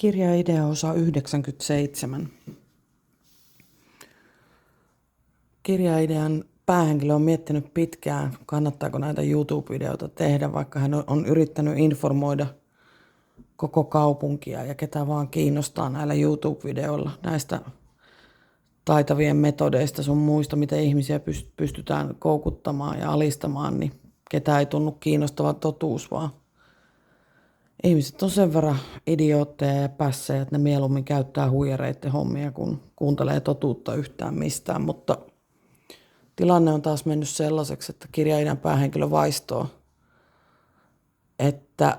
Kirjaidea osa 97. Kirjaidean päähenkilö on miettinyt pitkään, kannattaako näitä YouTube-videoita tehdä, vaikka hän on yrittänyt informoida koko kaupunkia ja ketä vaan kiinnostaa näillä YouTube-videoilla näistä taitavien metodeista sun muista, miten ihmisiä pystytään koukuttamaan ja alistamaan, niin ketä ei tunnu kiinnostava totuus, vaan ihmiset on sen verran idiootteja ja pässejä, että ne mieluummin käyttää huijareiden hommia, kun kuuntelee totuutta yhtään mistään. Mutta tilanne on taas mennyt sellaiseksi, että kirjailijan päähenkilö vaistoo, että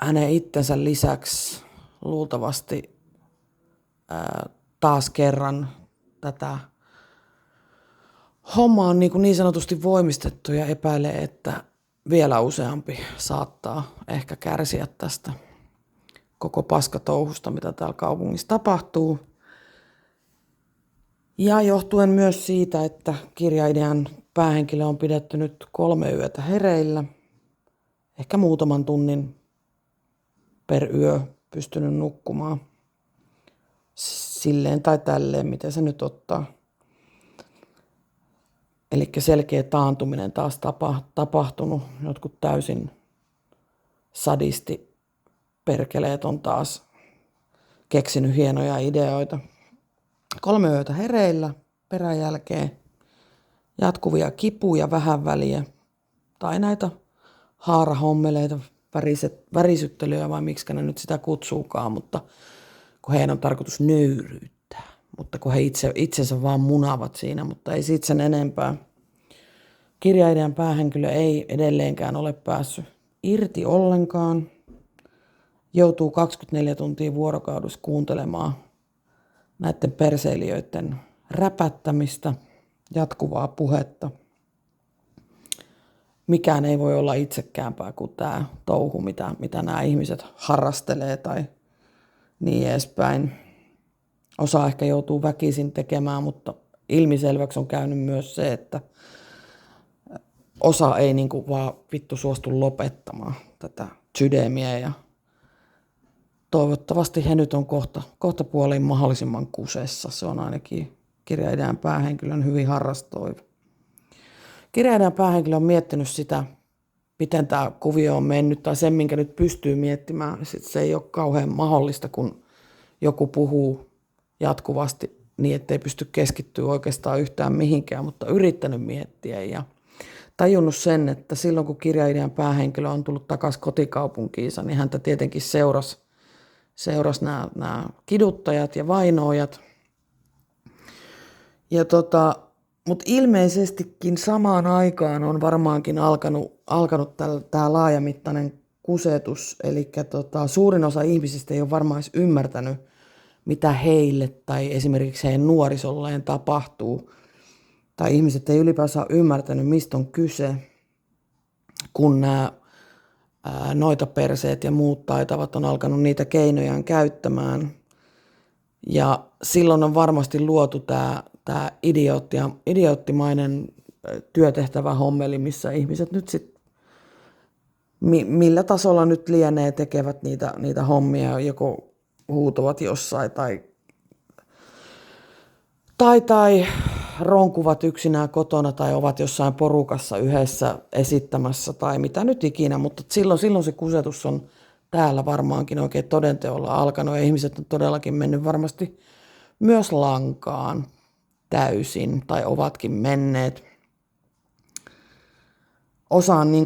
hänen itsensä lisäksi luultavasti taas kerran tätä hommaa on niin sanotusti voimistettu ja epäilee, että vielä useampi saattaa ehkä kärsiä tästä koko paskatouhusta, mitä täällä kaupungissa tapahtuu. Ja johtuen myös siitä, että kirjailijan päähenkilö on pidetty nyt 3 yötä hereillä, ehkä muutaman tunnin per yö pystynyt nukkumaan silleen tai tälleen, miten se nyt ottaa. Eli selkeä taantuminen taas tapahtunut. Jotkut täysin sadistiperkeleet on taas keksinyt hienoja ideoita. 3 yötä hereillä peräjälkeen. Jatkuvia kipuja vähän väliä. Tai näitä haarahommeleita, värisyttelyä vai miksi ne nyt sitä kutsuukaan. Mutta kun heidän on tarkoitus nöyryyttää. Mutta kun he itsensä vaan munavat siinä, mutta ei siitä sen enempää. Kirjailijan päähenkilö ei edelleenkään ole päässyt irti ollenkaan. Joutuu 24 tuntia vuorokaudessa kuuntelemaan näiden perseilijöiden räpättämistä, jatkuvaa puhetta. Mikään ei voi olla itsekäämpää kuin tämä touhu, mitä nämä ihmiset harrastelee tai niin edespäin. Osa ehkä joutuu väkisin tekemään, mutta ilmiselväksi on käynyt myös se, että osa ei vaan vittu suostu lopettamaan tätä sydämiä ja toivottavasti he nyt on kohta puoliin mahdollisimman kusessa. Se on ainakin kirjailijan päähenkilön hyvin harrastoiva. Kirjailijan päähenkilö on miettinyt sitä, miten tämä kuvio on mennyt tai sen, minkä nyt pystyy miettimään. Se ei ole kauhean mahdollista, kun joku puhuu jatkuvasti niin, ettei pysty keskittyä oikeastaan yhtään mihinkään, mutta yrittänyt miettiä ja tajunnut sen, että silloin kun kirjailijan päähenkilö on tullut takaisin kotikaupunkiinsa, niin häntä tietenkin seurasi nämä kiduttajat ja vainoojat. Mutta ilmeisestikin samaan aikaan on varmaankin alkanut tämä laajamittainen kusetus, eli suurin osa ihmisistä ei ole varmaan edes ymmärtänyt, mitä heille tai esimerkiksi heidän nuorisolleen tapahtuu. Tai ihmiset ei ylipäänsä ole ymmärtänyt, mistä on kyse, kun nämä noitaperseet ja muut taitavat on alkanut niitä keinojaan käyttämään. Ja silloin on varmasti luotu tämä idioottimainen työtehtävä hommeli, missä ihmiset nyt sitten, millä tasolla nyt lienee, tekevät niitä hommia, joko huutovat jossain tai ronkuvat yksinään kotona tai ovat jossain porukassa yhdessä esittämässä tai mitä nyt ikinä, mutta silloin se kusetus on täällä varmaankin oikein todenteolla alkanut ja ihmiset on todellakin mennyt varmasti myös lankaan täysin tai ovatkin menneet. Osa on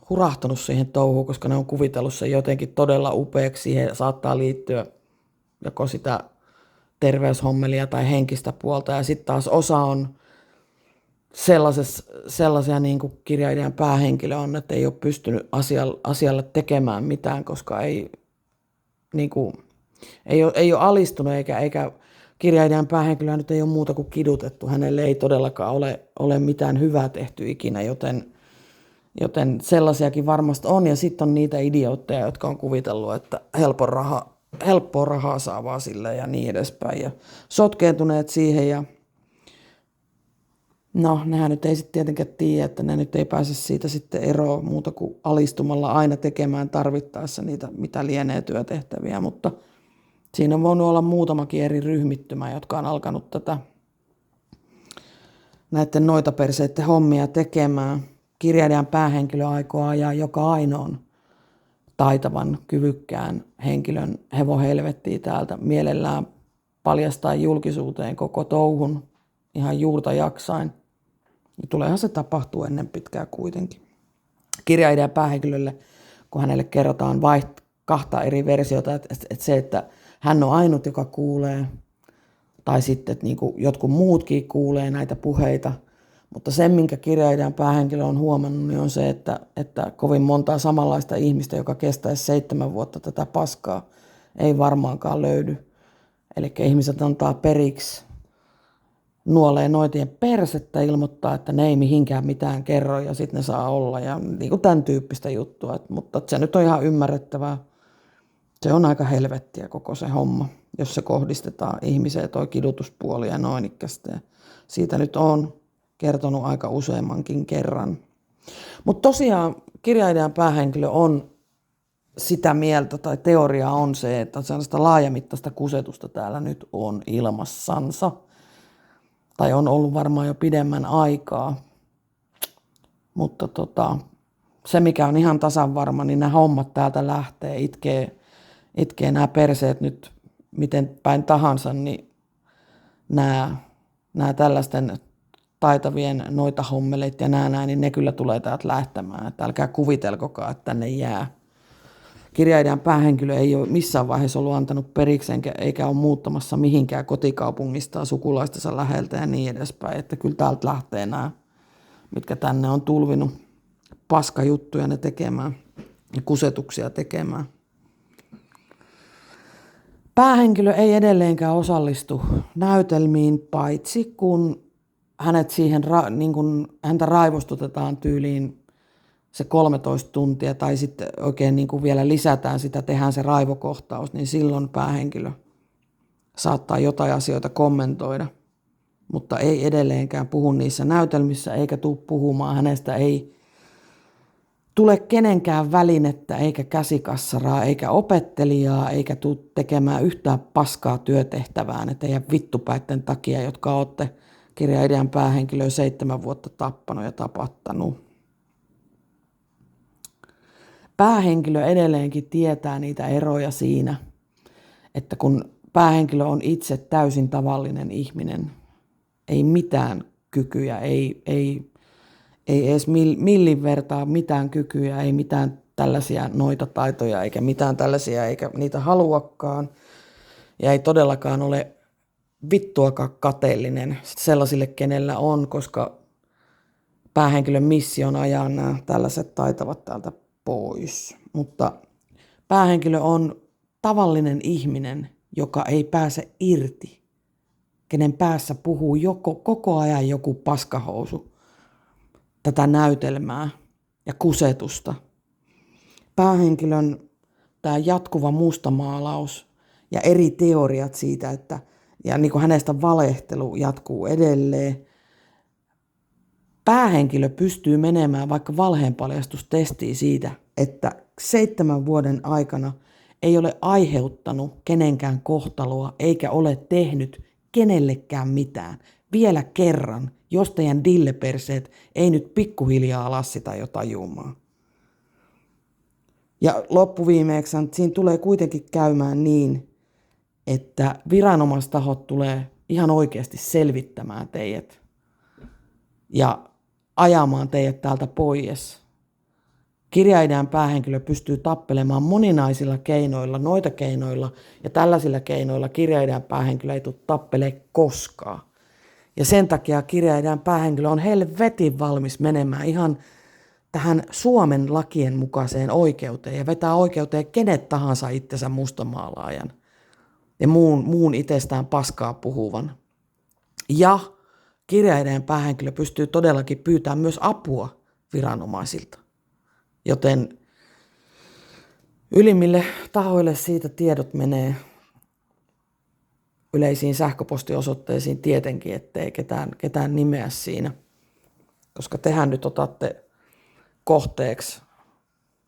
hurahtanut siihen touhuun, koska ne on kuvitellut sen jotenkin todella upeaksi. Siihen saattaa liittyä joko sitä terveyshommelia tai henkistä puolta. Ja sitten taas osa on sellaisia niin kuin kirjailijan päähenkilö on, että ei ole pystynyt asialle tekemään mitään, koska ei ole alistunut eikä kirjailijan päähenkilöä nyt ei ole muuta kuin kidutettu. Hänelle ei todellakaan ole mitään hyvää tehty ikinä, joten sellaisiakin varmasti on. Ja sitten on niitä idiootteja, jotka on kuvitellut, että helppoa rahaa saa vaan sille ja niin edespäin. Ja sotkeentuneet siihen ja No, nehän nyt ei sitten tietenkään tiedä, että ne nyt ei pääse siitä sitten eroon muuta kuin alistumalla aina tekemään tarvittaessa niitä, mitä lienee työtehtäviä, mutta siinä on voinut olla muutamakin eri ryhmittymä, jotka on alkanut tätä näiden noitaperseiden hommia tekemään. Kirjailijan päähenkilö aikoo ajaa joka ainoan taitavan, kyvykkään henkilön hevohelvettiin täältä mielellään paljastaa julkisuuteen koko touhun ihan juurta jaksain. Ja tuleehan se tapahtuu ennen pitkää kuitenkin. Kirjailijan päähenkilölle, kun hänelle kerrotaan kahta eri versiota, että se, että hän on ainut, joka kuulee, tai sitten, että niin kuin jotkut muutkin kuulee näitä puheita. Mutta se, minkä kirjailijan päähenkilö on huomannut, niin on se, että kovin montaa samanlaista ihmistä, joka kestäisi 7 vuotta tätä paskaa, ei varmaankaan löydy. Eli ihmiset antaa periksi, nuolee noitien persettä, ilmoittaa, että ne ei mihinkään mitään kerro ja sitten ne saa olla ja niin kuin tämän tyyppistä juttua. Mutta se nyt on ihan ymmärrettävää. Se on aika helvettiä koko se homma, jos se kohdistetaan ihmiseen toi kidutuspuoli ja noin ikkästä. Siitä nyt on kertonut aika useammankin kerran. Mutta tosiaan kirjailijan päähenkilö on sitä mieltä, tai teoria on se, että sellaista laajamittaista kusetusta täällä nyt on ilmassansa. Tai on ollut varmaan jo pidemmän aikaa. Mutta se, mikä on ihan tasan varma, niin nämä hommat täältä lähtee, itkee nämä perseet nyt miten päin tahansa, niin nämä tällaisten taitavien noita hommelit ja nämä, niin ne kyllä tulee täältä lähtemään. Että älkää kuvitelkokaan, että tänne jää. Kirjailijan päähenkilö ei ole missään vaiheessa ollut antanut periksi, eikä ole muuttamassa mihinkään kotikaupungistaan sukulaistensa läheltä ja niin edespäin. Että kyllä täältä lähtee nämä, mitkä tänne on tulvinut paskajuttuja ne tekemään ja kusetuksia tekemään. Päähenkilö ei edelleenkään osallistu näytelmiin, paitsi kun häntä raivostutetaan tyyliin se 13 tuntia tai sitten oikein niin kuin vielä lisätään sitä, tehdään se raivokohtaus, niin silloin päähenkilö saattaa jotain asioita kommentoida, mutta ei edelleenkään puhu niissä näytelmissä eikä tule puhumaan. Hänestä ei tule kenenkään välinettä eikä käsikassaraa eikä opettelijaa eikä tule tekemään yhtään paskaa työtehtävää ne teidän vittupäitten takia, jotka olette kirjailijan päähenkilöä 7 vuotta tappanut ja tapattanut. Päähenkilö edelleenkin tietää niitä eroja siinä, että kun päähenkilö on itse täysin tavallinen ihminen, ei mitään kykyjä, ei edes millin vertaa mitään kykyjä, ei mitään tällaisia noita taitoja eikä mitään tällaisia, eikä niitä haluakaan. Ja ei todellakaan ole vittuakaan kateellinen sellaisille, kenellä on, koska päähenkilön missio on ajaa nämä tällaiset taitavat täältä pois. Mutta päähenkilö on tavallinen ihminen, joka ei pääse irti, kenen päässä puhuu koko ajan joku paskahousu tätä näytelmää ja kusetusta. Päähenkilön tämä jatkuva mustamaalaus ja eri teoriat siitä, ja niin kuin hänestä valehtelu jatkuu edelleen. Päähenkilö pystyy menemään vaikka valheenpaljastustestiin siitä, että 7 vuoden aikana ei ole aiheuttanut kenenkään kohtaloa eikä ole tehnyt kenellekään mitään. Vielä kerran, jos teidän dilleperseet ei nyt pikkuhiljaa ala sitä jo tajumaan. Ja loppuviimeeksi siinä tulee kuitenkin käymään niin, että viranomaistahot tulee ihan oikeasti selvittämään teidät ja ajamaan teidät täältä pois. Kirjailijan päähenkilö pystyy tappelemaan moninaisilla keinoilla, noita keinoilla ja tällaisilla keinoilla kirjailijan päähenkilö ei tule tappelemaan koskaan. Ja sen takia kirjailijan päähenkilö on helvetin valmis menemään ihan tähän Suomen lakien mukaiseen oikeuteen ja vetää oikeuteen kenet tahansa itsensä mustamaalaajan ja muun itsestään paskaa puhuvan. Ja kirjailijan päähenkilö pystyy todellakin pyytämään myös apua viranomaisilta. Joten ylimmille tahoille siitä tiedot menee yleisiin sähköpostiosoitteisiin tietenkin, ettei ketään nimeä siinä. Koska tehän nyt otatte kohteeksi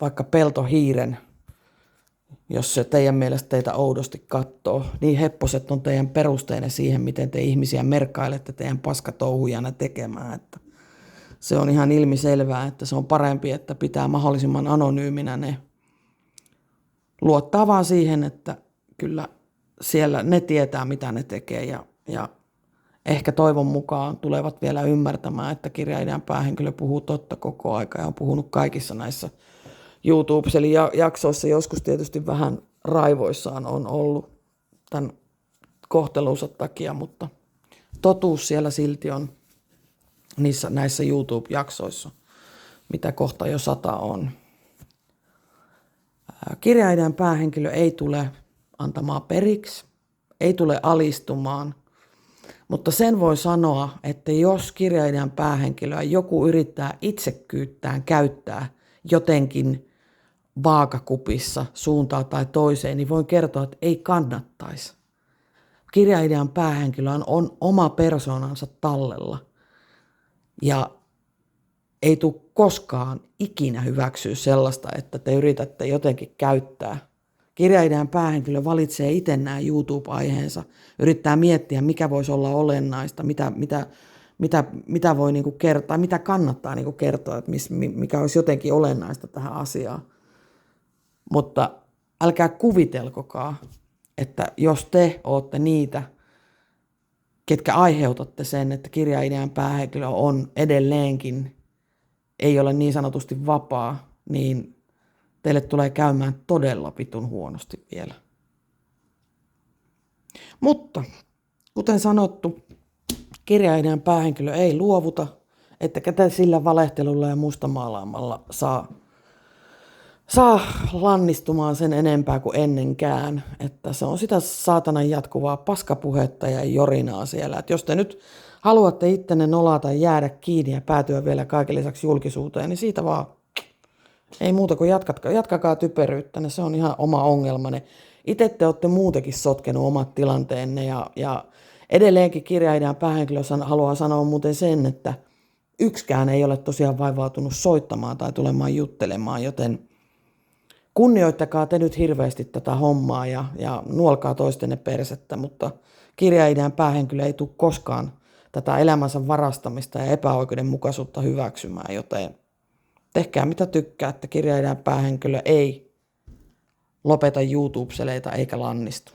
vaikka peltohiiren, jos se teidän mielestä teitä oudosti katsoo. Niin hepposet on teidän perusteinen siihen, miten te ihmisiä merkkailette teidän paskatouhujana tekemään. Että se on ihan ilmiselvää, että se on parempi, että pitää mahdollisimman anonyyminä ne. Luottaa vaan siihen, että kyllä siellä ne tietää, mitä ne tekee ja ehkä toivon mukaan tulevat vielä ymmärtämään, että kirjailijan päähenkilö puhuu totta koko aika ja on puhunut kaikissa näissä YouTube-jaksoissa. Joskus tietysti vähän raivoissaan on ollut tämän kohtelunsa takia, mutta totuus siellä silti on näissä YouTube-jaksoissa, mitä kohta jo 100 on. Kirjailijan päähenkilö ei tule antamaan periksi, ei tule alistumaan, mutta sen voi sanoa, että jos kirjailijan päähenkilöä joku yrittää itsekkyyttään käyttää jotenkin vaakakupissa suuntaan tai toiseen, niin voin kertoa, että ei kannattaisi. Kirjailijan päähenkilö on oma persoonansa tallella ja ei tule koskaan ikinä hyväksyä sellaista, että te yritätte jotenkin käyttää. Kirjailijan päähenkilö valitsee itse nämä YouTube-aiheensa, yrittää miettiä, mikä voisi olla olennaista, mitä voi niinku kertoa, mitä kannattaa niinku kertoa, että mikä olisi jotenkin olennaista tähän asiaan. Mutta älkää kuvitelkokaa, että jos te olette niitä, ketkä aiheutatte sen, että kirjailijan päähenkilö on edelleenkin, ei ole niin sanotusti vapaa, niin teille tulee käymään todella vitun huonosti vielä. Mutta kuten sanottu, kirjailijan päähenkilö ei luovuta, ettekä te sillä valehtelulla ja mustamaalaamalla saa lannistumaan sen enempää kuin ennenkään. Että se on sitä saatanan jatkuvaa paskapuhetta ja jorinaa siellä. Että jos te nyt haluatte ittenne nolata, jäädä kiinni ja päätyä vielä kaiken lisäksi julkisuuteen, niin siitä vaan ei muuta kuin jatkakaa typeryyttänne. Se on ihan oma ongelmanne. Itse te olette muutenkin sotkenut omat tilanteenne ja edelleenkin kirjailijan päähenkilö haluaa sanoa muuten sen, että yksikään ei ole tosiaan vaivautunut soittamaan tai tulemaan juttelemaan, joten kunnioittakaa te nyt hirveästi tätä hommaa ja nuolkaa toistenne persettä, mutta kirjailijan päähenkilö ei tule koskaan tätä elämänsä varastamista ja epäoikeudenmukaisuutta hyväksymään, joten tehkää mitä tykkäätte, kirjailijan päähenkilö ei lopeta YouTube-seleitä eikä lannistu.